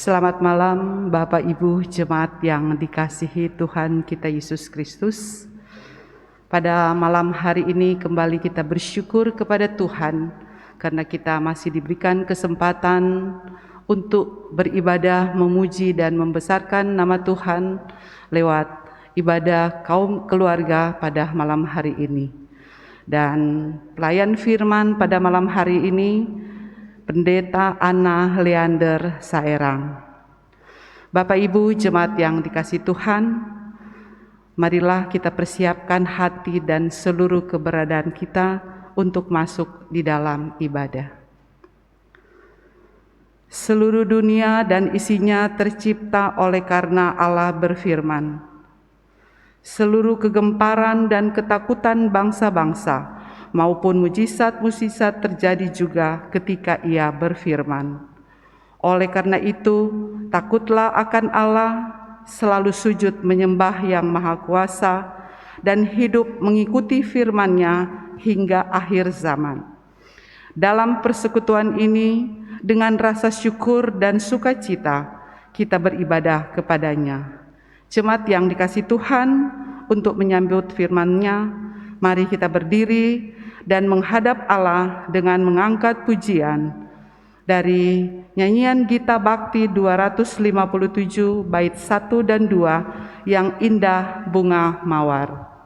Selamat malam Bapak Ibu Jemaat yang dikasihi Tuhan kita Yesus Kristus. Pada malam hari ini kembali kita bersyukur kepada Tuhan karena kita masih diberikan kesempatan untuk beribadah, memuji dan membesarkan nama Tuhan lewat ibadah kaum keluarga pada malam hari ini. Dan pelayan firman pada malam hari ini Pendeta Anna Leander Saerang. Bapak Ibu Jemaat yang dikasihi Tuhan, marilah kita persiapkan hati dan seluruh keberadaan kita untuk masuk di dalam ibadah. Seluruh dunia dan isinya tercipta oleh karena Allah berfirman. Seluruh kegemparan dan ketakutan bangsa-bangsa maupun mujizat-mujizat terjadi juga ketika Ia berfirman. Oleh karena itu, takutlah akan Allah, selalu sujud menyembah Yang Maha Kuasa, dan hidup mengikuti firman-Nya hingga akhir zaman. Dalam persekutuan ini, dengan rasa syukur dan sukacita, kita beribadah kepada-Nya. Jemaat yang dikasihi Tuhan, untuk menyambut firman-Nya, mari kita berdiri dan menghadap Allah dengan mengangkat pujian dari nyanyian Gita Bakti 257 bait 1 dan 2 yang indah bunga mawar.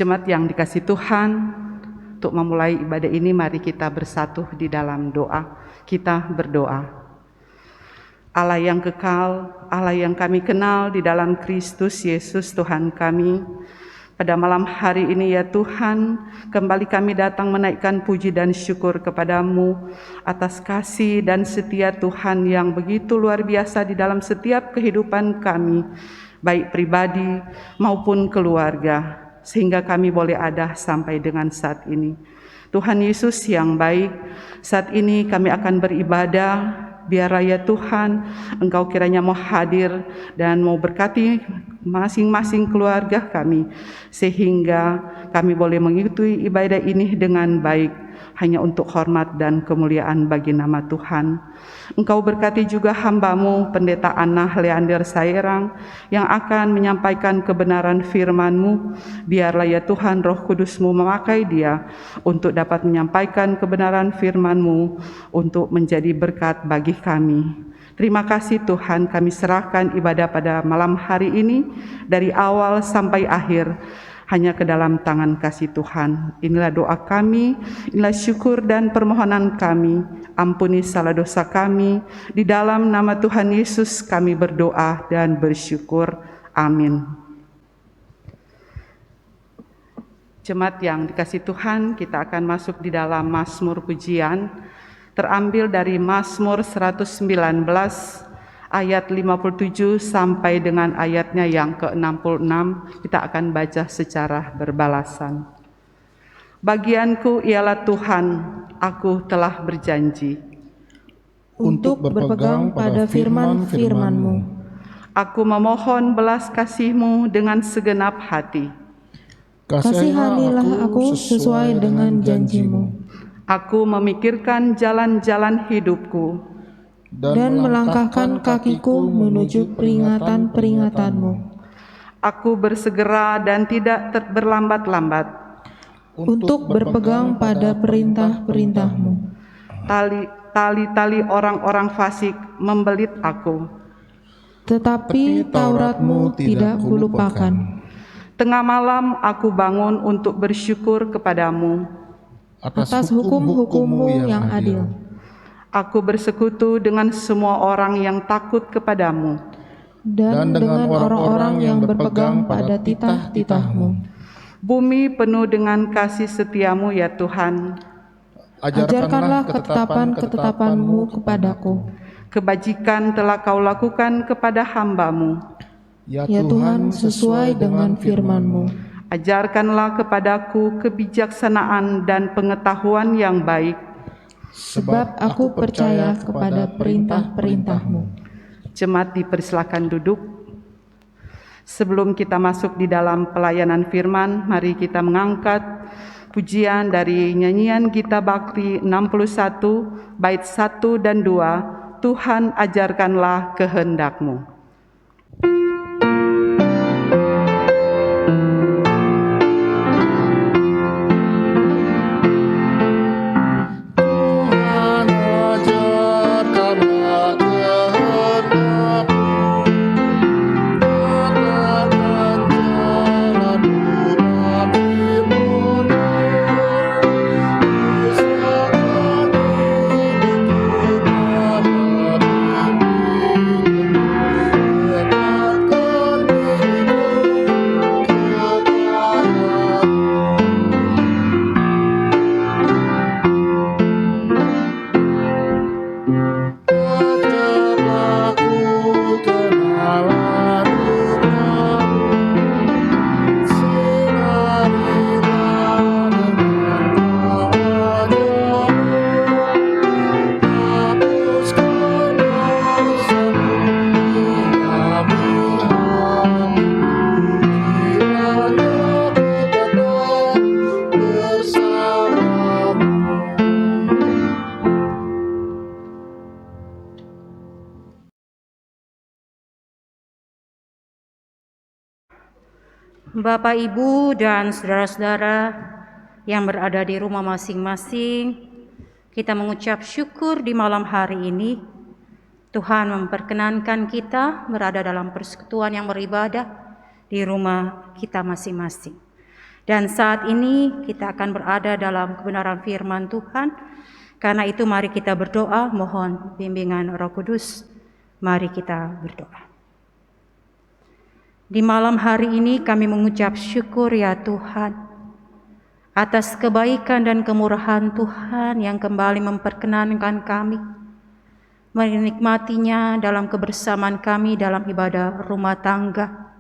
Jemaat yang dikasihi Tuhan, untuk memulai ibadah ini mari kita bersatu di dalam doa. Kita berdoa. Allah yang kekal, Allah yang kami kenal di dalam Kristus Yesus Tuhan kami, pada malam hari ini ya Tuhan, kembali kami datang menaikkan puji dan syukur kepadamu atas kasih dan setia Tuhan yang begitu luar biasa di dalam setiap kehidupan kami, baik pribadi maupun keluarga, sehingga kami boleh ada sampai dengan saat ini. Tuhan Yesus yang baik, saat ini kami akan beribadah. Biarlah ya Tuhan, Engkau kiranya mau hadir dan mau berkati masing-masing keluarga kami, sehingga kami boleh mengikuti ibadah ini dengan baik. hanya untuk hormat dan kemuliaan bagi nama Tuhan. Engkau berkati juga hamba-Mu, Pendeta Anna Leander Sairang, yang akan menyampaikan kebenaran firman-Mu. Biarlah ya Tuhan, Roh Kudus-Mu memakai dia untuk dapat menyampaikan kebenaran firman-Mu untuk menjadi berkat bagi kami. Terima kasih Tuhan, kami serahkan ibadah pada malam hari ini dari awal sampai akhir hanya ke dalam tangan kasih Tuhan. Inilah doa kami, inilah syukur dan permohonan kami. Ampuni salah dosa kami. Di dalam nama Tuhan Yesus kami berdoa dan bersyukur. Amin. Jemaat yang dikasihi Tuhan, kita akan masuk di dalam Mazmur pujian, terambil dari Mazmur 119 ayat 57 sampai dengan ayatnya yang ke-66. Kita akan baca secara berbalasan. Bagianku ialah Tuhan, aku telah berjanji untuk berpegang pada firman-firman-Mu. Aku memohon belas kasih-Mu dengan segenap hati. Kasihanilah aku sesuai dengan janji-Mu. Aku memikirkan jalan-jalan hidupku dan melangkahkan kakiku menuju peringatan-peringatan-Mu. Aku bersegera dan tidak berlambat-lambat untuk berpegang pada perintah-perintah-Mu. Tali-tali orang-orang fasik membelit aku, tetapi Taurat-Mu tidak kulupakan. Tengah malam aku bangun untuk bersyukur kepadamu atas hukum-hukum-Mu yang adil. Aku bersekutu dengan semua orang yang takut kepadamu dan dengan orang-orang yang berpegang pada titah-titah-Mu. Bumi penuh dengan kasih setiamu ya Tuhan. Ajarkanlah ketetapan-ketetapan-Mu kepadaku. Kebajikan telah Kau lakukan kepada hamba-Mu. Ya Tuhan, sesuai dengan firman-Mu. Ajarkanlah kepadaku kebijaksanaan dan pengetahuan yang baik, sebab aku percaya kepada perintah-perintah-Mu. Jemaat dipersilakan duduk. Sebelum kita masuk di dalam pelayanan firman, mari kita mengangkat pujian dari nyanyian Gita Bakti 61 bait 1 dan 2, Tuhan ajarkanlah kehendak-Mu. Bapak, Ibu, dan saudara-saudara yang berada di rumah masing-masing, kita mengucap syukur di malam hari ini. Tuhan memperkenankan kita berada dalam persekutuan yang beribadah di rumah kita masing-masing. Dan saat ini kita akan berada dalam kebenaran firman Tuhan. Karena itu mari kita berdoa, mohon bimbingan Roh Kudus. Mari kita berdoa. Di malam hari ini kami mengucap syukur ya Tuhan atas kebaikan dan kemurahan Tuhan yang kembali memperkenankan kami menikmatinya dalam kebersamaan kami dalam ibadah rumah tangga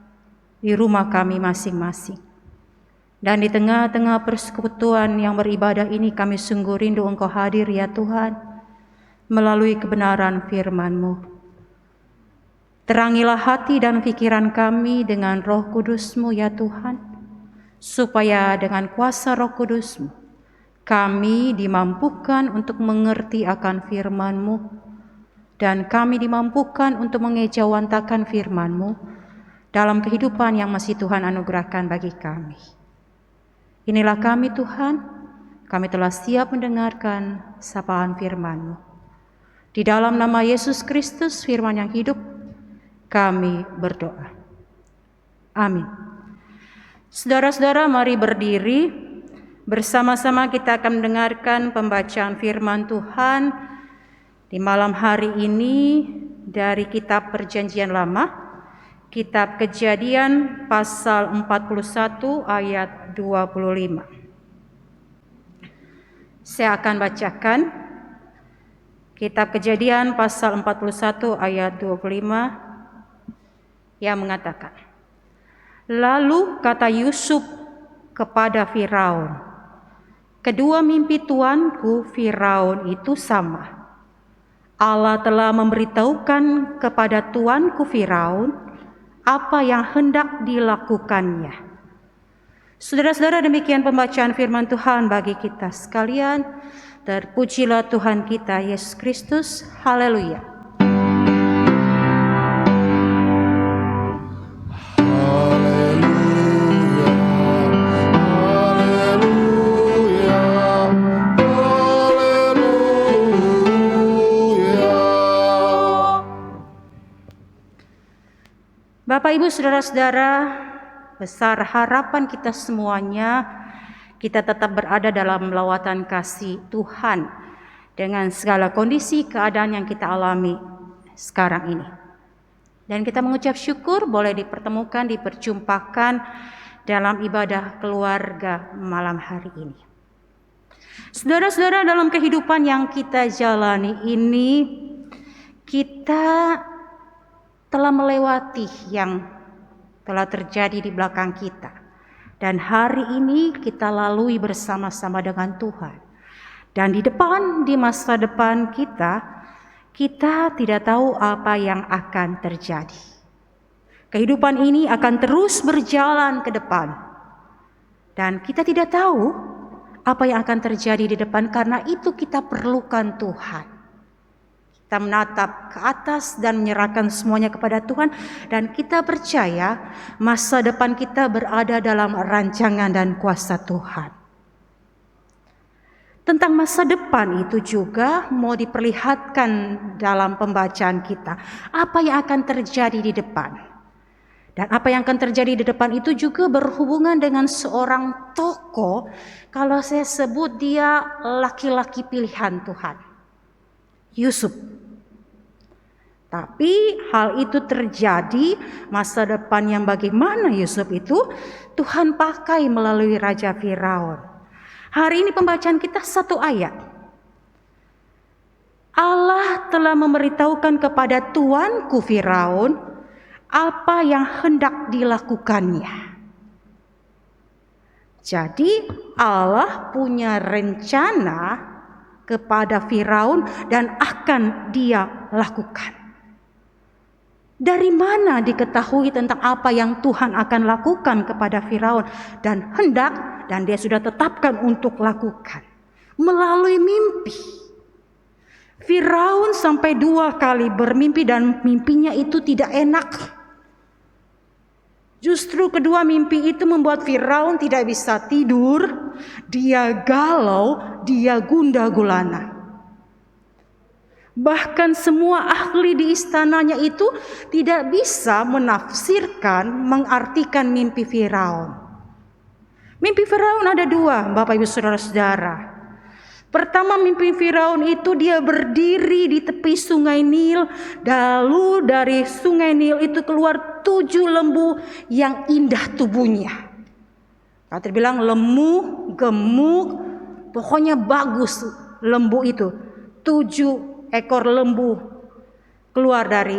di rumah kami masing-masing. Dan di tengah-tengah persekutuan yang beribadah ini kami sungguh rindu Engkau hadir ya Tuhan melalui kebenaran firman-Mu. Terangilah hati dan pikiran kami dengan Roh Kudus-Mu ya Tuhan, supaya dengan kuasa Roh Kudus-Mu Kami dimampukan untuk mengerti akan firman-Mu, dan kami dimampukan untuk mengejawantakan firman-Mu dalam kehidupan yang masih Tuhan anugerahkan bagi kami. Inilah kami Tuhan, kami telah siap mendengarkan sapaan firman-Mu. Di dalam nama Yesus Kristus, firman yang hidup, kami berdoa. Amin. Saudara-saudara, mari berdiri. Bersama-sama kita akan mendengarkan pembacaan firman Tuhan di malam hari ini dari kitab Perjanjian Lama, kitab Kejadian pasal 41 ayat 25. Saya akan bacakan kitab Kejadian pasal 41 ayat 25 yang mengatakan, "Lalu kata Yusuf kepada Firaun, 'Kedua mimpi tuanku Firaun itu sama. Allah telah memberitahukan kepada tuanku Firaun apa yang hendak dilakukannya.'" Saudara-saudara, demikian pembacaan firman Tuhan bagi kita sekalian. Terpujilah Tuhan kita Yesus Kristus. Haleluya. Bapak, Ibu, saudara-saudara, besar harapan kita semuanya, kita tetap berada dalam lawatan kasih Tuhan dengan segala kondisi keadaan yang kita alami sekarang ini. Dan kita mengucap syukur boleh dipertemukan, diperjumpakan dalam ibadah keluarga malam hari ini. Saudara-saudara, dalam kehidupan yang kita jalani ini, kita telah melewati yang telah terjadi di belakang kita. Dan hari ini kita lalui bersama-sama dengan Tuhan. Dan di depan, di masa depan kita tidak tahu apa yang akan terjadi. Kehidupan ini akan terus berjalan ke depan. Dan kita tidak tahu apa yang akan terjadi di depan, karena itu kita perlukan Tuhan. Kita menatap ke atas dan menyerahkan semuanya kepada Tuhan, dan kita percaya masa depan kita berada dalam rancangan dan kuasa Tuhan. Tentang masa depan itu juga mau diperlihatkan dalam pembacaan kita. Apa yang akan terjadi di depan. Dan apa yang akan terjadi di depan itu juga berhubungan dengan seorang tokoh, kalau saya sebut dia laki-laki pilihan Tuhan, Yusuf. Tapi hal itu terjadi, masa depan yang bagaimana Yusuf itu Tuhan pakai melalui Raja Firaun. Hari ini pembacaan kita satu ayat. Allah telah memberitahukan kepada tuanku Firaun apa yang hendak dilakukannya. Jadi Allah punya rencana kepada Firaun dan akan dia lakukan. Dari mana diketahui tentang apa yang Tuhan akan lakukan kepada Firaun dan hendak, dan dia sudah tetapkan untuk lakukan? Melalui mimpi. Firaun sampai 2 kali bermimpi dan mimpinya itu tidak enak. Justru kedua mimpi itu membuat Firaun tidak bisa tidur, dia galau, dia gundah gulana. Bahkan semua ahli di istananya itu tidak bisa menafsirkan, mengartikan mimpi Firaun. Mimpi Firaun ada 2, Bapak Ibu Saudara-saudara. Pertama, mimpi Firaun itu dia berdiri di tepi sungai Nil. Lalu dari sungai Nil itu keluar 7 lembu yang indah tubuhnya. Kalau terbilang lemu, gemuk, pokoknya bagus lembu itu. 7 ekor lembu keluar dari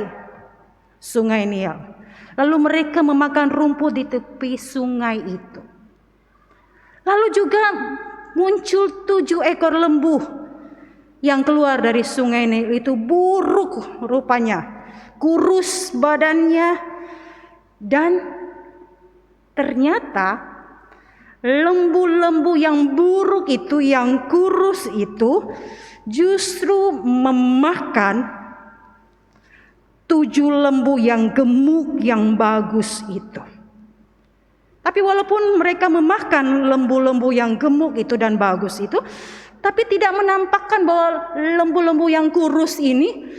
sungai Nil. Lalu mereka memakan rumput di tepi sungai itu. Lalu juga muncul 7 ekor lembu yang keluar dari sungai Nil itu, buruk rupanya, kurus badannya, dan ternyata lembu-lembu yang buruk itu, yang kurus itu, justru memakan 7 lembu yang gemuk, yang bagus itu. Tapi walaupun mereka memakan lembu-lembu yang gemuk itu dan bagus itu, tapi tidak menampakkan bahwa lembu-lembu yang kurus ini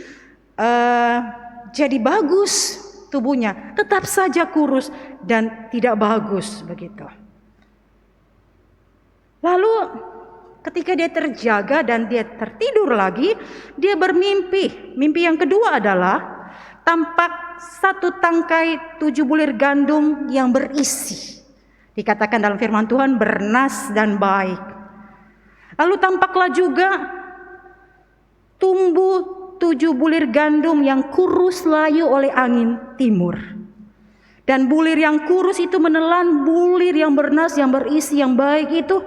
jadi bagus tubuhnya. Tetap saja kurus dan tidak bagus begitu. Lalu ketika dia terjaga dan dia tertidur lagi, dia bermimpi. Mimpi yang kedua adalah tampak 1 tangkai 7 bulir gandum yang berisi. Dikatakan dalam firman Tuhan bernas dan baik. Lalu tampaklah juga tumbuh 7 bulir gandum yang kurus layu oleh angin timur. Dan bulir yang kurus itu menelan bulir yang bernas, yang berisi, yang baik itu.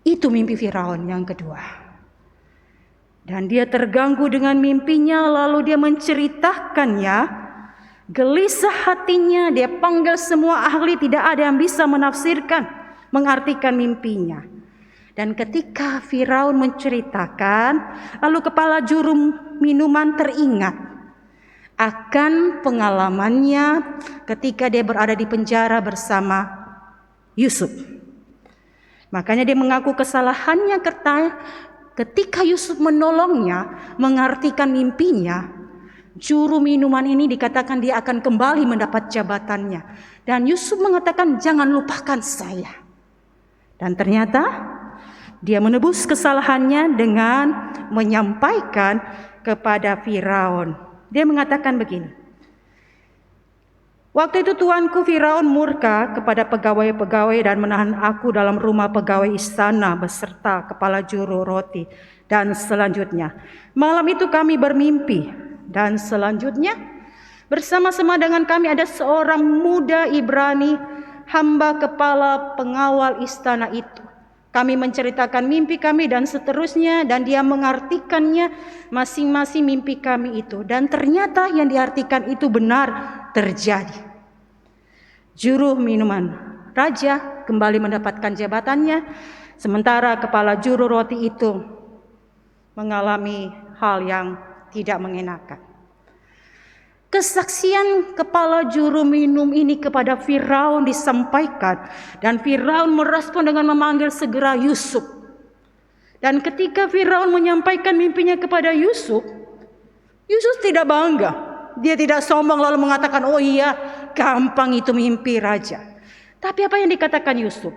Itu mimpi Firaun yang kedua. Dan dia terganggu dengan mimpinya, lalu dia menceritakannya. Gelisah hatinya, dia panggil semua ahli, tidak ada yang bisa menafsirkan, mengartikan mimpinya. Dan ketika Firaun menceritakan, lalu kepala juru minuman teringat akan pengalamannya ketika dia berada di penjara bersama Yusuf. Makanya dia mengaku kesalahannya ketika Yusuf menolongnya mengartikan mimpinya. Juru minuman ini dikatakan dia akan kembali mendapat jabatannya. Dan Yusuf mengatakan jangan lupakan saya. Dan ternyata dia menebus kesalahannya dengan menyampaikan kepada Firaun. Dia mengatakan begini. Waktu itu tuanku Firaun murka kepada pegawai-pegawai dan menahan aku dalam rumah pegawai istana beserta kepala juru roti. Dan selanjutnya, malam itu kami bermimpi. Dan selanjutnya, bersama-sama dengan kami ada seorang muda Ibrani, hamba kepala pengawal istana itu. Kami menceritakan mimpi kami dan seterusnya, dan dia mengartikannya masing-masing mimpi kami itu. Dan ternyata yang diartikan itu benar terjadi. Juru minuman raja kembali mendapatkan jabatannya, sementara kepala juru roti itu mengalami hal yang tidak mengenakan. Kesaksian kepala juru minum ini kepada Firaun disampaikan, dan Firaun merespon dengan memanggil segera Yusuf. Dan ketika Firaun menyampaikan mimpinya kepada Yusuf, Yusuf tidak bangga. Dia tidak sombong lalu mengatakan, oh iya, gampang itu mimpi raja. Tapi apa yang dikatakan Yusuf?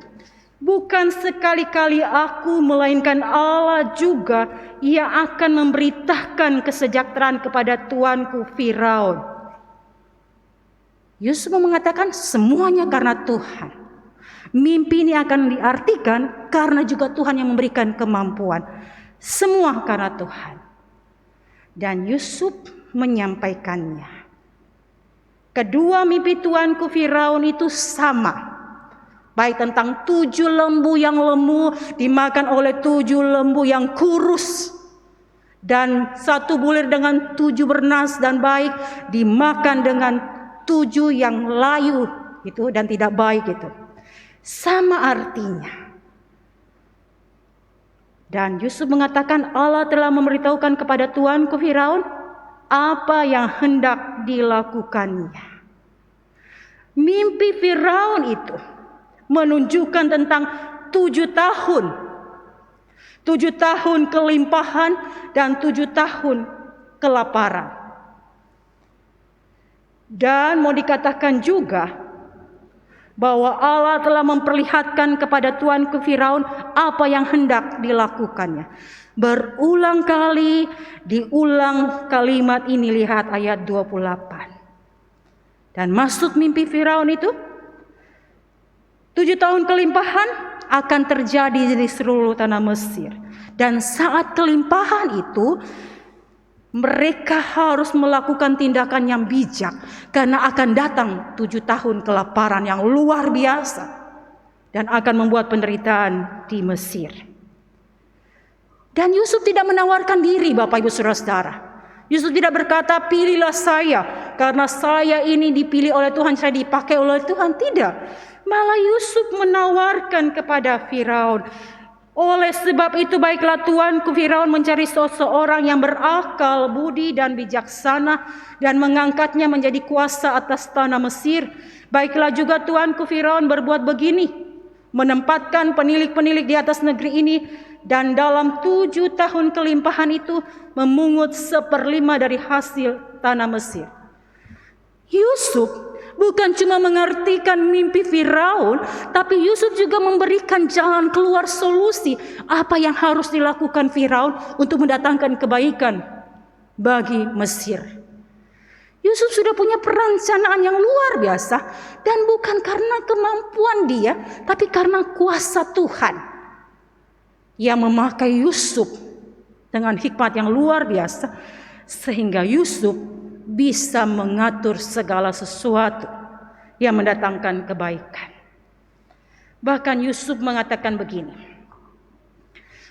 Bukan sekali-kali aku, melainkan Allah juga, ia akan memberitakan kesejahteraan kepada tuanku Firaun. Yusuf mengatakan semuanya karena Tuhan. Mimpi ini akan diartikan karena juga Tuhan yang memberikan kemampuan. Semua karena Tuhan. Dan Yusuf menyampaikannya. Kedua mimpi tuanku Firaun itu sama. Baik tentang 7 lembu yang lemu dimakan oleh 7 lembu yang kurus. Dan 1 bulir dengan 7 bernas dan baik dimakan dengan 7 yang layu itu dan tidak baik itu. Sama artinya. Dan Yusuf mengatakan Allah telah memberitahukan kepada tuanku Firaun apa yang hendak dilakukannya. Mimpi Firaun itu menunjukkan tentang 7 tahun. 7 tahun kelimpahan dan 7 tahun kelaparan. Dan mau dikatakan juga bahwa Allah telah memperlihatkan kepada tuanku Firaun apa yang hendak dilakukannya. Berulang kali diulang kalimat ini, lihat ayat 28. Dan maksud mimpi Firaun itu 7 tahun kelimpahan akan terjadi di seluruh tanah Mesir. Dan saat kelimpahan itu mereka harus melakukan tindakan yang bijak, karena akan datang 7 tahun kelaparan yang luar biasa dan akan membuat penderitaan di Mesir. Dan Yusuf tidak menawarkan diri, Bapak Ibu Saudara-saudara. Yusuf tidak berkata pilihlah saya karena saya ini dipilih oleh Tuhan, saya dipakai oleh Tuhan. Tidak. Malah Yusuf menawarkan kepada Firaun, oleh sebab itu baiklah tuanku Firaun mencari seseorang yang berakal, budi dan bijaksana dan mengangkatnya menjadi kuasa atas tanah Mesir. Baiklah juga tuanku Firaun berbuat begini, menempatkan penilik-penilik di atas negeri ini, dan dalam 7 tahun kelimpahan itu memungut 1/5 dari hasil tanah Mesir. Yusuf bukan cuma mengartikan mimpi Firaun, tapi Yusuf juga memberikan jalan keluar, solusi apa yang harus dilakukan Firaun untuk mendatangkan kebaikan bagi Mesir. Yusuf sudah punya perencanaan yang luar biasa, dan bukan karena kemampuan dia, tapi karena kuasa Tuhan yang memakai Yusuf dengan hikmat yang luar biasa, sehingga Yusuf bisa mengatur segala sesuatu yang mendatangkan kebaikan. Bahkan Yusuf mengatakan begini,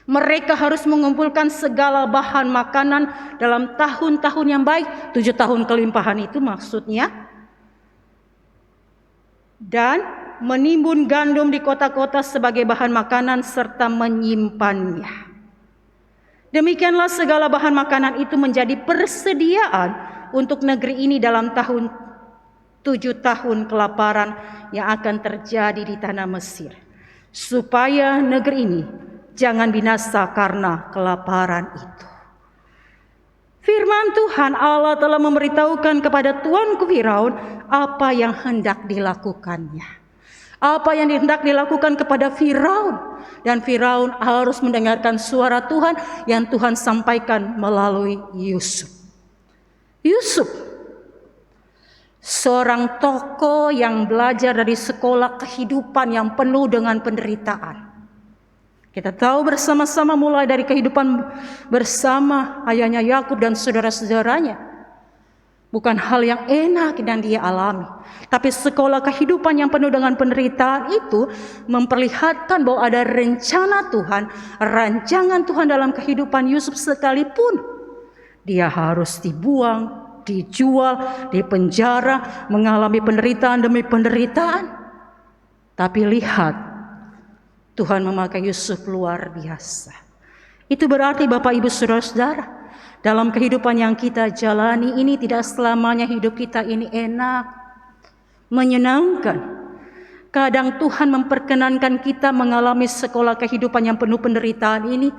mereka harus mengumpulkan segala bahan makanan dalam tahun-tahun yang baik, 7 tahun kelimpahan itu maksudnya, dan menimbun gandum di kota-kota sebagai bahan makanan serta menyimpannya. Demikianlah segala bahan makanan itu menjadi persediaan untuk negeri ini dalam 7 tahun kelaparan yang akan terjadi di tanah Mesir, supaya negeri ini jangan binasa karena kelaparan itu. Firman Tuhan Allah telah memberitahukan kepada tuanku Firaun apa yang hendak dilakukannya, apa yang hendak dilakukan kepada Firaun, dan Firaun harus mendengarkan suara Tuhan yang Tuhan sampaikan melalui Yusuf. Yusuf, seorang tokoh yang belajar dari sekolah kehidupan yang penuh dengan penderitaan. Kita tahu bersama-sama mulai dari kehidupan bersama ayahnya Yakub dan saudara-saudaranya. Bukan hal yang enak yang dia alami, tapi sekolah kehidupan yang penuh dengan penderitaan itu memperlihatkan bahwa ada rencana Tuhan, rancangan Tuhan dalam kehidupan Yusuf, sekalipun dia harus dibuang, dijual, dipenjara, mengalami penderitaan demi penderitaan. Tapi lihat, Tuhan memakai Yusuf luar biasa. Itu berarti Bapak Ibu Saudara-saudara, dalam kehidupan yang kita jalani ini tidak selamanya hidup kita ini enak, menyenangkan. Kadang Tuhan memperkenankan kita mengalami sekolah kehidupan yang penuh penderitaan ini,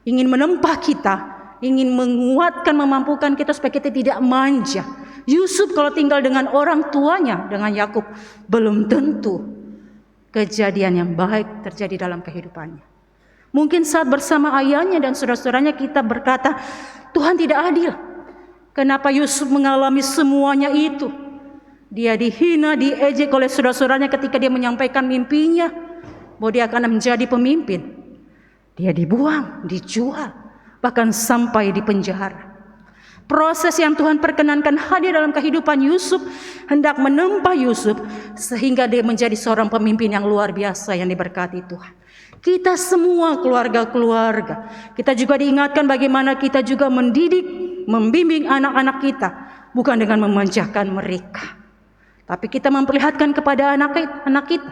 ingin menempa kita, ingin menguatkan, memampukan kita supaya kita tidak manja. Yusuf kalau tinggal dengan orang tuanya, dengan Yakub, belum tentu kejadian yang baik terjadi dalam kehidupannya. Mungkin saat bersama ayahnya dan saudara-saudaranya kita berkata, Tuhan tidak adil. Kenapa Yusuf mengalami semuanya itu? Dia dihina, diejek oleh saudara-saudaranya ketika dia menyampaikan mimpinya bahwa dia akan menjadi pemimpin. Dia dibuang, dijual, bahkan sampai di penjara. Proses yang Tuhan perkenankan hadir dalam kehidupan Yusuf hendak menempa Yusuf sehingga dia menjadi seorang pemimpin yang luar biasa yang diberkati Tuhan. Kita semua keluarga-keluarga, kita juga diingatkan bagaimana kita juga mendidik, membimbing anak-anak kita, bukan dengan memanjakan mereka, tapi kita memperlihatkan kepada anak-anak kita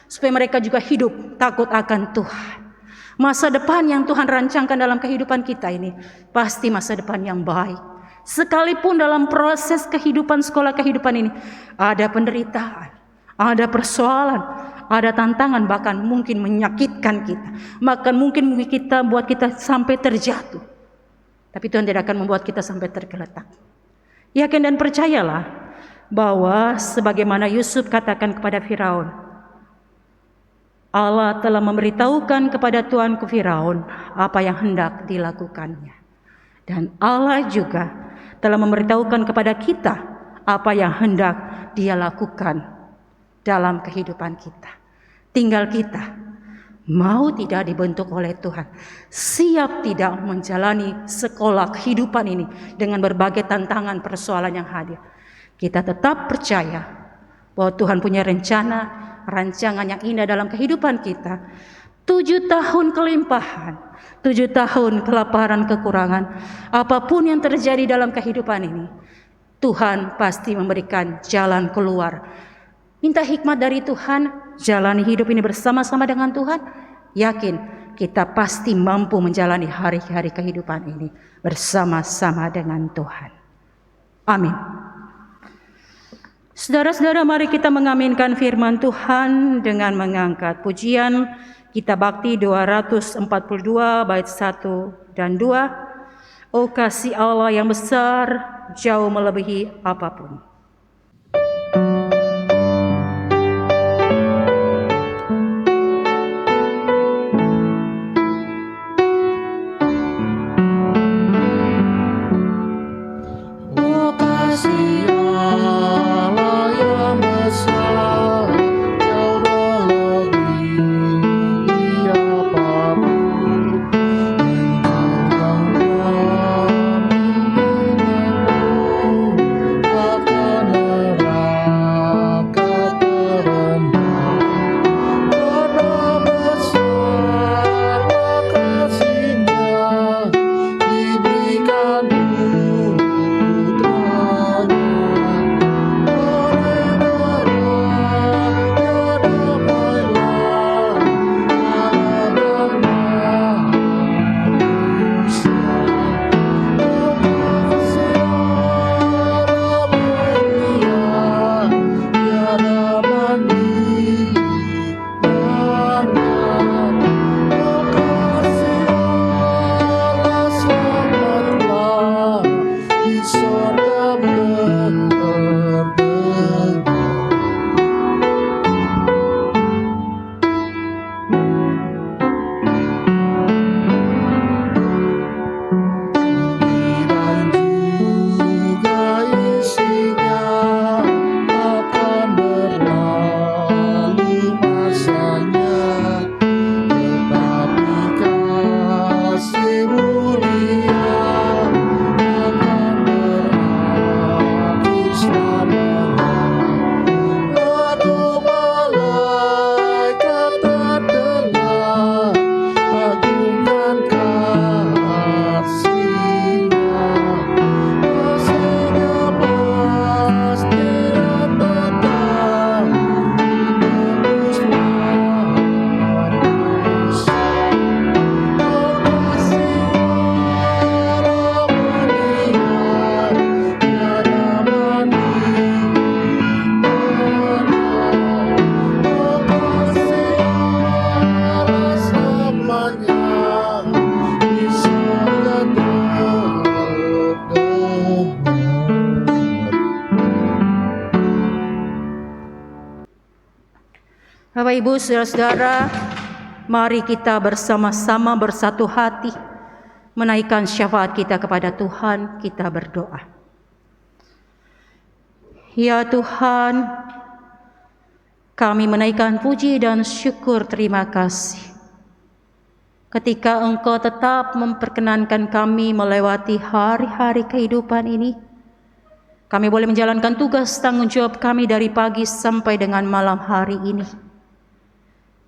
supaya mereka juga hidup takut akan Tuhan. Masa depan yang Tuhan rancangkan dalam kehidupan kita ini pasti masa depan yang baik. Sekalipun dalam proses kehidupan, sekolah kehidupan ini ada penderitaan, ada persoalan, ada tantangan, bahkan mungkin menyakitkan kita, bahkan mungkin kita buat kita sampai terjatuh. Tapi Tuhan tidak akan membuat kita sampai tergeletak. Yakin dan percayalah bahwa sebagaimana Yusuf katakan kepada Firaun, Allah telah memberitahukan kepada tuanku Firaun apa yang hendak dilakukannya. Dan Allah juga telah memberitahukan kepada kita apa yang hendak Dia lakukan dalam kehidupan kita. Tinggal kita mau tidak dibentuk oleh Tuhan, siap tidak menjalani sekolah kehidupan ini dengan berbagai tantangan persoalan yang hadir. Kita tetap percaya bahwa Tuhan punya rencana, rancangan yang indah dalam kehidupan kita. 7 tahun kelimpahan, 7 tahun kelaparan, kekurangan, apapun yang terjadi dalam kehidupan ini, Tuhan pasti memberikan jalan keluar. Minta hikmat dari Tuhan, jalani hidup ini bersama-sama dengan Tuhan. Yakin kita pasti mampu menjalani hari-hari kehidupan ini bersama-sama dengan Tuhan. Amin. Saudara-saudara, mari kita mengaminkan firman Tuhan dengan mengangkat pujian Kitab Bakti 242 bait 1 dan 2. Oh kasih Allah yang besar, jauh melebihi apapun. Bapak Ibu, saudara-saudara, mari kita bersama-sama bersatu hati menaikkan syafaat kita kepada Tuhan. Kita berdoa. Ya Tuhan, kami menaikkan puji dan syukur terima kasih ketika Engkau tetap memperkenankan kami melewati hari-hari kehidupan ini. Kami boleh menjalankan tugas tanggung jawab kami dari pagi sampai dengan malam hari ini.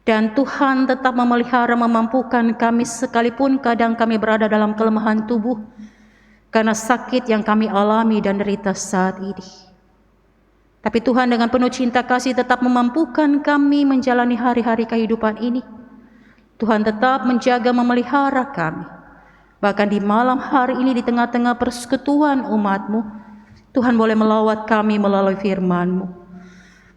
Dan Tuhan tetap memelihara, memampukan kami sekalipun kadang kami berada dalam kelemahan tubuh karena sakit yang kami alami dan derita saat ini. Tapi Tuhan dengan penuh cinta kasih tetap memampukan kami menjalani hari-hari kehidupan ini. Tuhan tetap menjaga, memelihara kami. Bahkan di malam hari ini di tengah-tengah persekutuan umat-Mu, Tuhan boleh melawat kami melalui firman-Mu.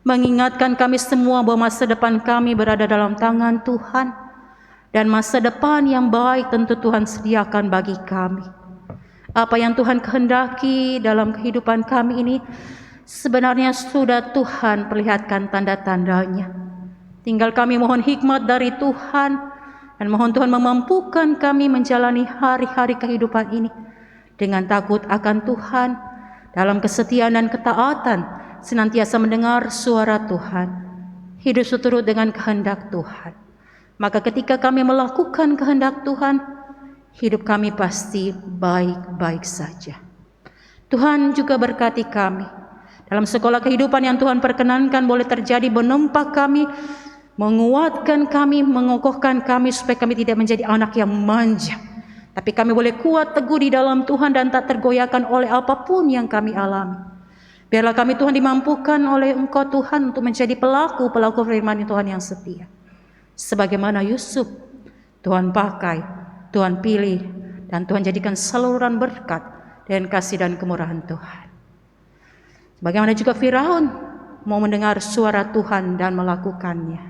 Mengingatkan kami semua bahwa masa depan kami berada dalam tangan Tuhan. Dan masa depan yang baik tentu Tuhan sediakan bagi kami. Apa yang Tuhan kehendaki dalam kehidupan kami ini sebenarnya sudah Tuhan perlihatkan tanda-tandanya. Tinggal kami mohon hikmat dari Tuhan dan mohon Tuhan memampukan kami menjalani hari-hari kehidupan ini dengan takut akan Tuhan, dalam kesetiaan dan ketaatan, senantiasa mendengar suara Tuhan, hidup seturut dengan kehendak Tuhan. Maka ketika kami melakukan kehendak Tuhan, hidup kami pasti baik-baik saja. Tuhan juga berkati kami dalam sekolah kehidupan yang Tuhan perkenankan boleh terjadi, menempa kami, menguatkan kami, mengokohkan kami supaya kami tidak menjadi anak yang manja, tapi kami boleh kuat teguh di dalam Tuhan dan tak tergoyahkan oleh apapun yang kami alami. Biarlah kami Tuhan dimampukan oleh Engkau Tuhan untuk menjadi pelaku firman Tuhan yang setia. Sebagaimana Yusuf, Tuhan pakai, Tuhan pilih, dan Tuhan jadikan saluran berkat dan kasih dan kemurahan Tuhan. Bagaimana juga Firaun mau mendengar suara Tuhan dan melakukannya.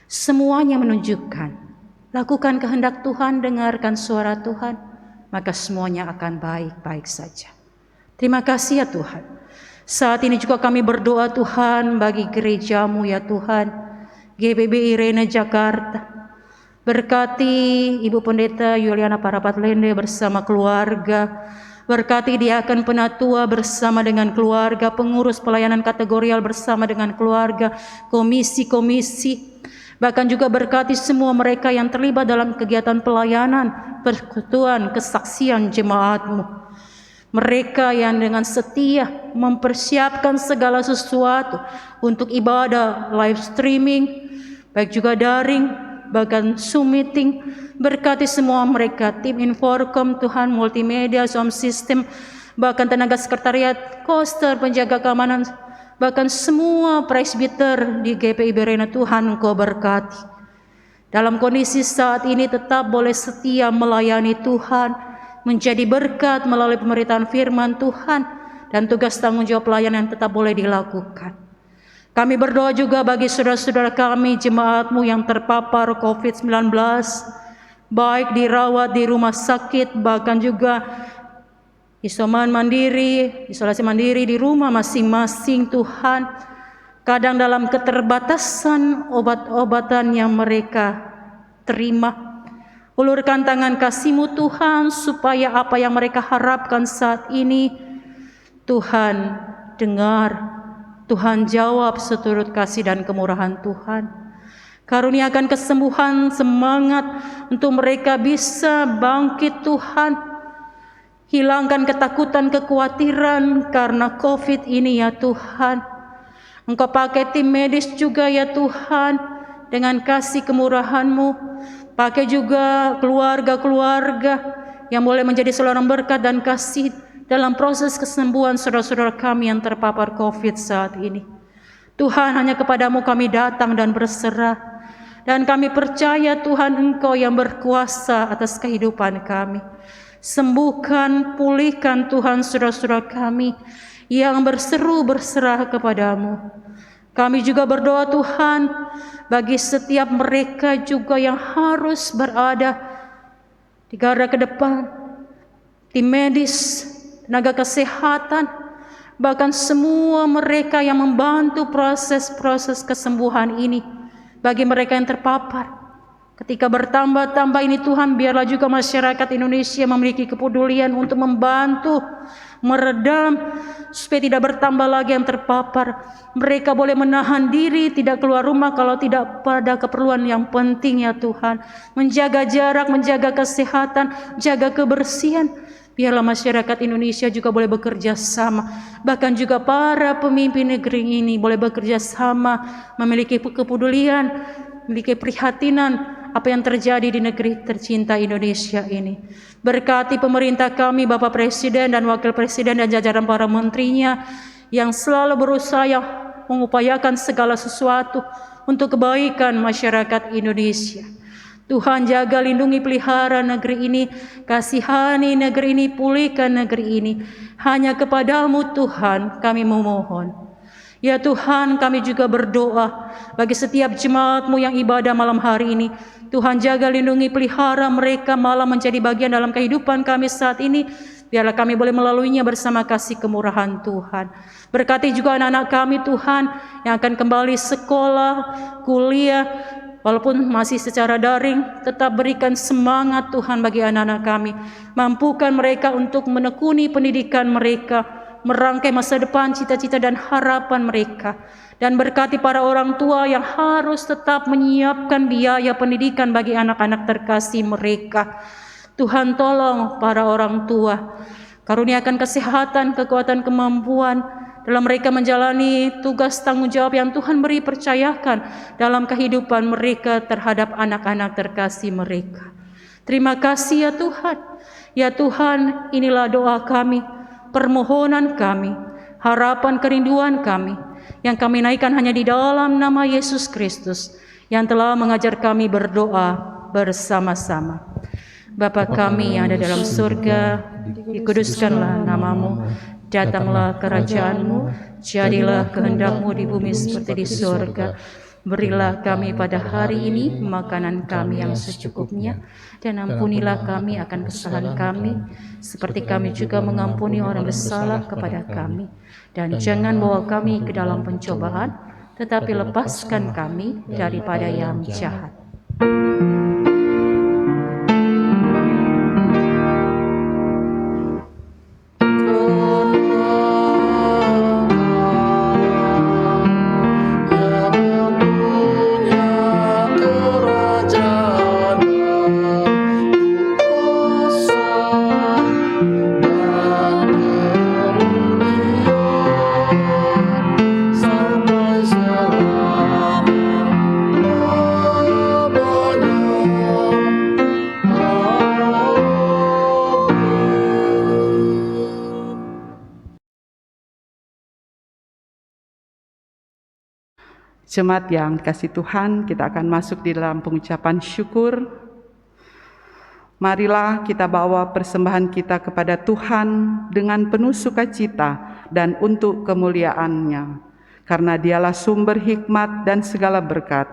Semuanya menunjukkan, lakukan kehendak Tuhan, dengarkan suara Tuhan, maka semuanya akan baik-baik saja. Terima kasih ya Tuhan. Saat ini juga kami berdoa Tuhan bagi gerejamu ya Tuhan, GPB Irene Jakarta. Berkati Ibu Pendeta Yuliana Parapat-Lende bersama keluarga. Berkati diaken penatua bersama dengan keluarga, pengurus pelayanan kategorial bersama dengan keluarga, komisi-komisi. Bahkan juga berkati semua mereka yang terlibat dalam kegiatan pelayanan, persekutuan, kesaksian jemaatmu. Mereka yang dengan setia mempersiapkan segala sesuatu untuk ibadah live streaming, baik juga daring, bahkan Zoom meeting. Berkati semua mereka, tim Inforcom Tuhan, multimedia, sound system, bahkan tenaga sekretariat, koster, penjaga keamanan, bahkan semua presbiter di GPI Berena Tuhan Engkau berkati. Dalam kondisi saat ini tetap boleh setia melayani Tuhan, menjadi berkat melalui pemberitaan firman Tuhan, dan tugas tanggung jawab pelayanan yang tetap boleh dilakukan. Kami berdoa juga bagi saudara-saudara kami, jemaatmu yang terpapar COVID-19, baik dirawat di rumah sakit, bahkan juga isolasi mandiri di rumah masing-masing Tuhan. Kadang dalam keterbatasan obat-obatan yang mereka terima, ulurkan tangan kasih-Mu Tuhan, supaya apa yang mereka harapkan saat ini, Tuhan dengar, Tuhan jawab seturut kasih dan kemurahan Tuhan. Karuniakan kesembuhan, semangat untuk mereka bisa bangkit Tuhan. Hilangkan ketakutan, kekhawatiran karena COVID ini ya Tuhan. Engkau pakai tim medis juga ya Tuhan, dengan kasih kemurahan-Mu. Pakai juga keluarga-keluarga yang boleh menjadi saluran berkat dan kasih dalam proses kesembuhan saudara-saudara kami yang terpapar COVID saat ini. Tuhan, hanya kepadamu kami datang dan berserah. Dan kami percaya Tuhan Engkau yang berkuasa atas kehidupan kami. Sembuhkan, pulihkan Tuhan saudara-saudara kami yang berseru berserah kepadamu. Kami juga berdoa Tuhan bagi setiap mereka juga yang harus berada di garda ke depan, tim medis, tenaga kesehatan, bahkan semua mereka yang membantu proses-proses kesembuhan ini. Bagi mereka yang terpapar, ketika bertambah-tambah ini Tuhan, biarlah juga masyarakat Indonesia memiliki kepedulian untuk membantu, meredam, supaya tidak bertambah lagi yang terpapar. Mereka boleh menahan diri, tidak keluar rumah kalau tidak pada keperluan yang penting ya Tuhan. Menjaga jarak, menjaga kesehatan, jaga kebersihan. Biarlah masyarakat Indonesia juga boleh bekerja sama. Bahkan juga para pemimpin negeri ini boleh bekerja sama, memiliki kepedulian, memiliki prihatinan apa yang terjadi di negeri tercinta Indonesia ini. Berkati pemerintah kami, Bapak Presiden dan Wakil Presiden dan jajaran para menterinya yang selalu berusaha mengupayakan segala sesuatu untuk kebaikan masyarakat Indonesia. Tuhan, jaga, lindungi, pelihara negeri ini, kasihani negeri ini, pulihkan negeri ini. Hanya kepadamu Tuhan kami memohon. Ya Tuhan, kami juga berdoa bagi setiap jemaatmu yang ibadah malam hari ini. Tuhan, jaga, lindungi, pelihara mereka, malah menjadi bagian dalam kehidupan kami saat ini. Biarlah kami boleh melaluinya bersama kasih kemurahan Tuhan. Berkati juga anak-anak kami Tuhan yang akan kembali sekolah, kuliah, walaupun masih secara daring. Tetap berikan semangat Tuhan bagi anak-anak kami. Mampukan mereka untuk menekuni pendidikan mereka, merangkai masa depan, cita-cita dan harapan mereka. Dan berkati para orang tua yang harus tetap menyiapkan biaya pendidikan bagi anak-anak terkasih mereka. Tuhan, tolong para orang tua, karuniakan kesehatan, kekuatan, kemampuan dalam mereka menjalani tugas tanggung jawab yang Tuhan beri percayakan dalam kehidupan mereka terhadap anak-anak terkasih mereka. Terima kasih ya Tuhan. Ya Tuhan, inilah doa kami, permohonan kami. harapan kerinduan kami, yang kami naikkan hanya di dalam nama Yesus Kristus, yang telah mengajar kami berdoa bersama-sama. Bapa kami yang ada dalam surga, dikuduskanlah namamu, datanglah kerajaanmu, jadilah kehendak-Mu di bumi seperti di surga. Berilah kami pada hari ini makanan kami yang secukupnya, dan ampunilah kami akan kesalahan kami, seperti kami juga mengampuni orang bersalah kepada kami. Dan jangan bawa kami ke dalam pencobaan, tetapi lepaskan kami daripada yang jahat. Jemaat yang dikasihi Tuhan, kita akan masuk di dalam pengucapan syukur. Marilah kita bawa persembahan kita kepada Tuhan dengan penuh sukacita dan untuk kemuliaan-Nya, karena Dialah sumber hikmat dan segala berkat.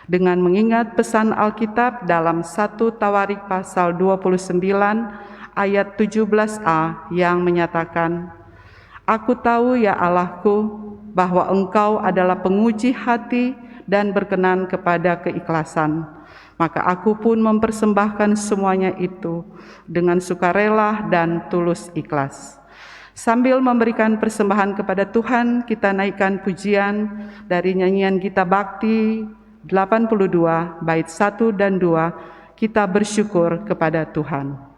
Dengan mengingat pesan Alkitab dalam 1 Tawarik pasal 29 ayat 17a yang menyatakan, "Aku tahu ya Allahku, bahwa Engkau adalah penguji hati dan berkenan kepada keikhlasan. Maka aku pun mempersembahkan semuanya itu dengan sukarela dan tulus ikhlas." Sambil memberikan persembahan kepada Tuhan, kita naikkan pujian dari nyanyian Gita Bakti 82 bait 1 dan 2, kita bersyukur kepada Tuhan.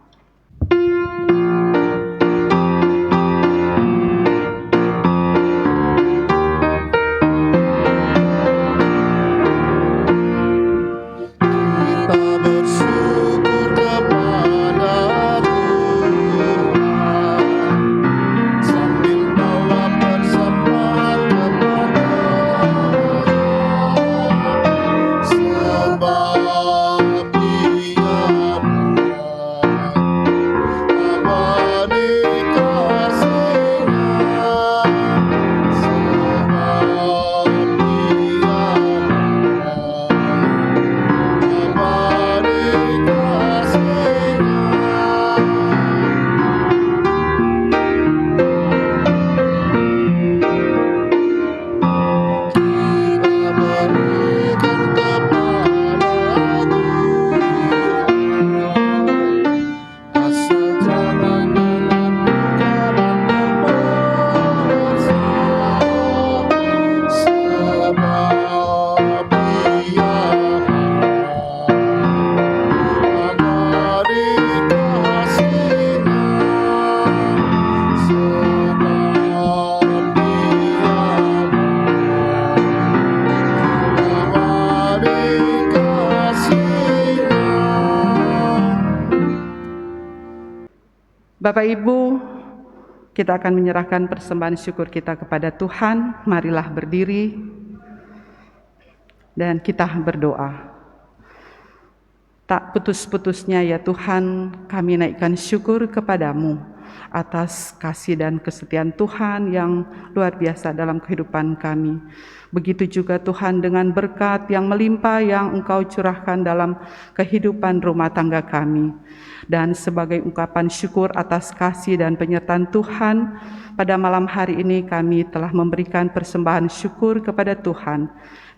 Bapak Ibu, kita akan menyerahkan persembahan syukur kita kepada Tuhan. Marilah berdiri dan kita berdoa. Tak putus-putusnya ya Tuhan, kami naikkan syukur kepadamu atas kasih dan kesetiaan Tuhan yang luar biasa dalam kehidupan kami. Begitu juga Tuhan dengan berkat yang melimpah yang Engkau curahkan dalam kehidupan rumah tangga kami. Dan sebagai ungkapan syukur atas kasih dan penyertaan Tuhan, pada malam hari ini kami telah memberikan persembahan syukur kepada Tuhan.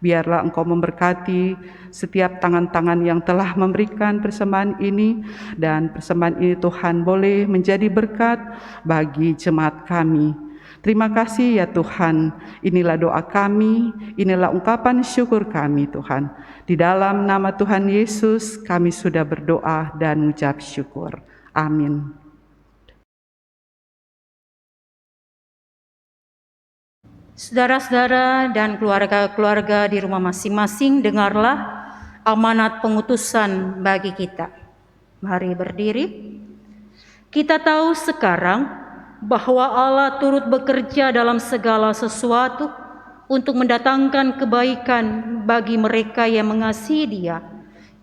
Biarlah Engkau memberkati setiap tangan-tangan yang telah memberikan persembahan ini, dan persembahan ini Tuhan boleh menjadi berkat bagi jemaat kami. Terima kasih ya Tuhan, inilah doa kami, inilah ungkapan syukur kami Tuhan. Di dalam nama Tuhan Yesus kami sudah berdoa dan mengucap syukur. Amin. Saudara-saudara dan keluarga-keluarga di rumah masing-masing, dengarlah amanat pengutusan bagi kita. Mari berdiri. Kita tahu sekarang bahwa Allah turut bekerja dalam segala sesuatu untuk mendatangkan kebaikan bagi mereka yang mengasihi Dia,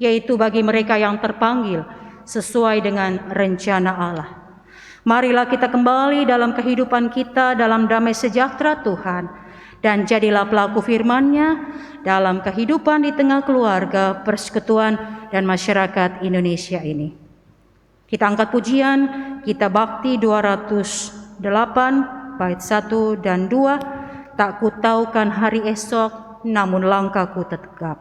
yaitu bagi mereka yang terpanggil sesuai dengan rencana Allah. Marilah kita kembali dalam kehidupan kita dalam damai sejahtera Tuhan, dan jadilah pelaku firman-Nya dalam kehidupan di tengah keluarga, persekutuan, dan masyarakat Indonesia ini. Kita angkat pujian, kita bakti 208 bait 1 dan 2. Tak ku taukan hari esok, namun langkahku tegap.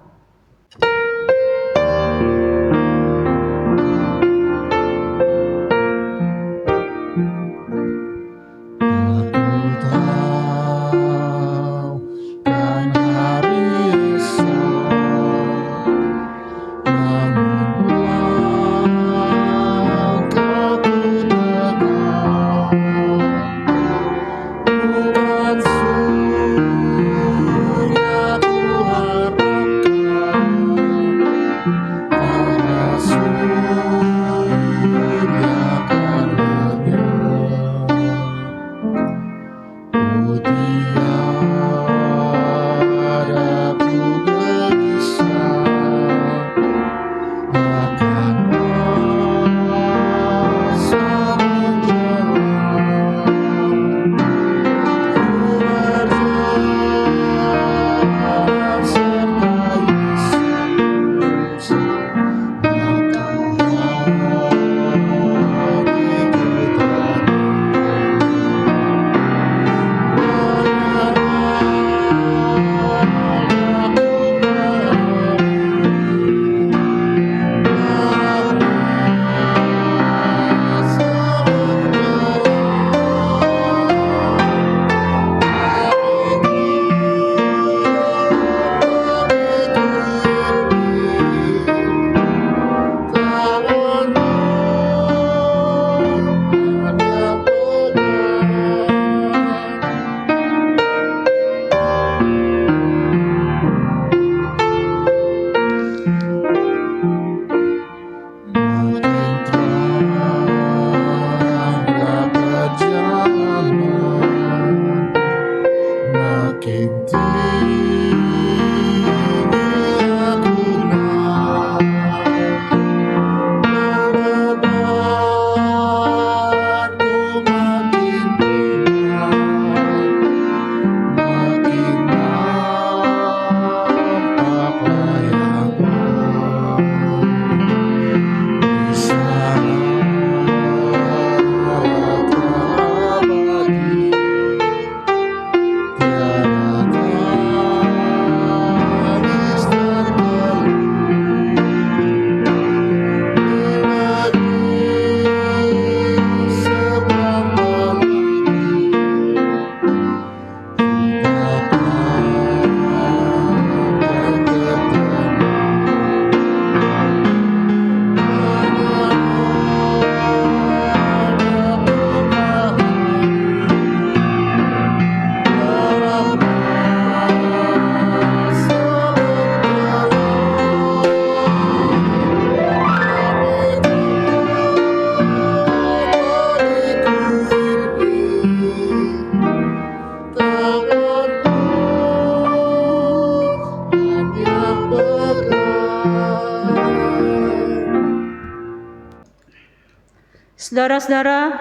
Saudara-saudara,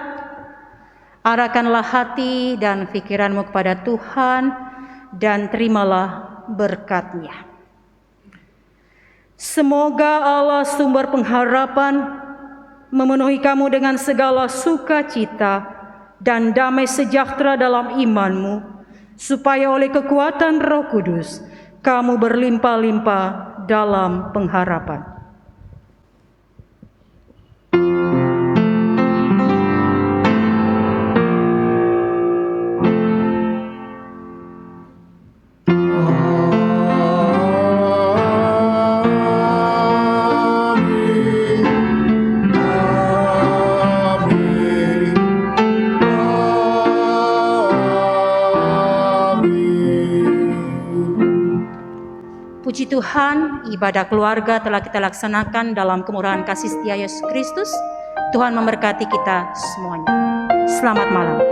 arahkanlah hati dan pikiranmu kepada Tuhan dan terimalah berkat-Nya. Semoga Allah sumber pengharapan memenuhi kamu dengan segala sukacita dan damai sejahtera dalam imanmu, supaya oleh kekuatan Roh Kudus kamu berlimpah-limpah dalam pengharapan. Puji Tuhan, ibadah keluarga telah kita laksanakan dalam kemurahan kasih setia Yesus Kristus. Tuhan memberkati kita semuanya. Selamat malam.